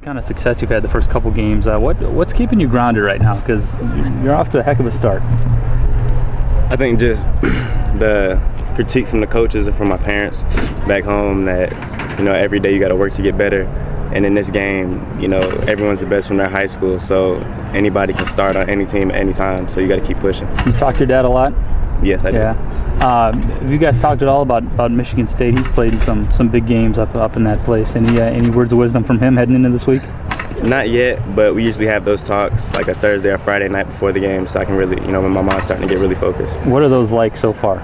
Kind of success you've had the first couple games. What's keeping you grounded right now? Because you're off to a heck of a start. I think just the critique from the coaches and from my parents back home that, every day you got to work to get better. And in this game, everyone's the best from their high school, so anybody can start on any team at any time, so you got to keep pushing. You talk to your dad a lot? Yes, I do. Yeah. Have you guys talked at all about Michigan State? He's played in some big games up in that place. Any words of wisdom from him heading into this week? Not yet, but we usually have those talks like a Thursday or Friday night before the game, so I can really, when my mind's starting to get really focused. What are those like so far,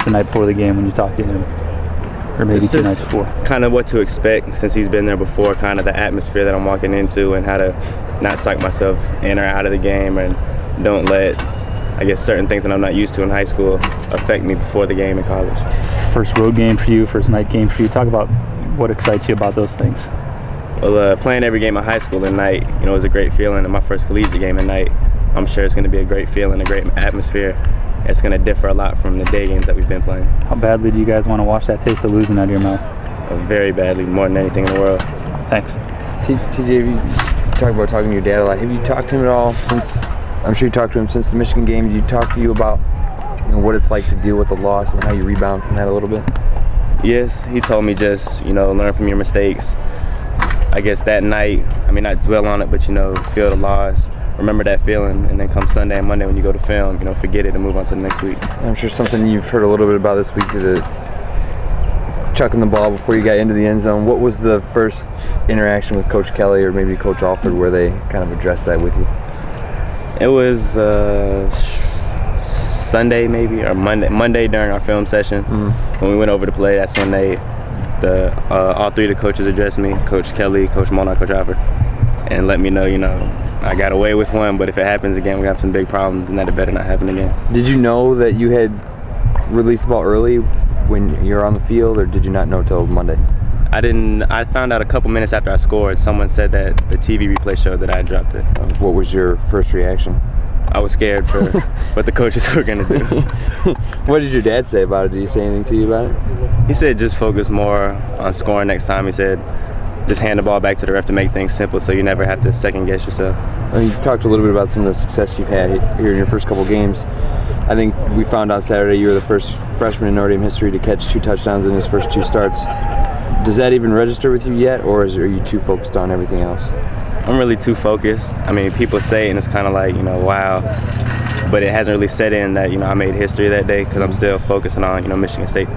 the night before the game when you talk to him? Or maybe it's two nights before? Kind of what to expect since he's been there before, kind of the atmosphere that I'm walking into and how to not psych myself in or out of the game and don't let, certain things that I'm not used to in high school affect me before the game in college. First road game for you, first night game for you. Talk about what excites you about those things. Well, playing every game of high school at night, was a great feeling. And my first collegiate game at night, I'm sure it's going to be a great feeling, a great atmosphere. It's going to differ a lot from the day games that we've been playing. How badly do you guys want to wash that taste of losing out of your mouth? Very badly, more than anything in the world. Thanks. TJ, you talk about talking to your dad a lot. Have you talked to him at all since? I'm sure you talked to him since the Michigan game. Did he talk to you about what it's like to deal with the loss and how you rebound from that a little bit? Yes, he told me just learn from your mistakes. That night, not dwell on it, but feel the loss. Remember that feeling, and then come Sunday and Monday when you go to film, forget it and move on to the next week. I'm sure something you've heard a little bit about this week, the chucking the ball before you got into the end zone. What was the first interaction with Coach Kelly or maybe Coach Alford where they kind of addressed that with you? It was Sunday maybe, or Monday during our film session. When we went over to play, that's when all three of the coaches addressed me, Coach Kelly, Coach Molnar, Coach Alford, and let me know, I got away with one, but if it happens again, we have some big problems, and that it better not happen again. Did you know that you had released the ball early when you were on the field, or did you not know till Monday? I didn't. I found out a couple minutes after I scored. Someone said that the TV replay showed that I had dropped it. What was your first reaction? I was scared for what the coaches were going to do. What did your dad say about it? Did he say anything to you about it? He said just focus more on scoring next time. He said just hand the ball back to the ref to make things simple so you never have to second guess yourself. You talked a little bit about some of the success you've had here in your first couple games. I think we found out Saturday you were the first freshman in Notre Dame history to catch 2 touchdowns in his first 2 starts. Does that even register with you yet, or are you too focused on everything else? I'm really too focused. People say it and it's kind of like, wow. But it hasn't really set in that, I made history that day because I'm still focusing on, Michigan State.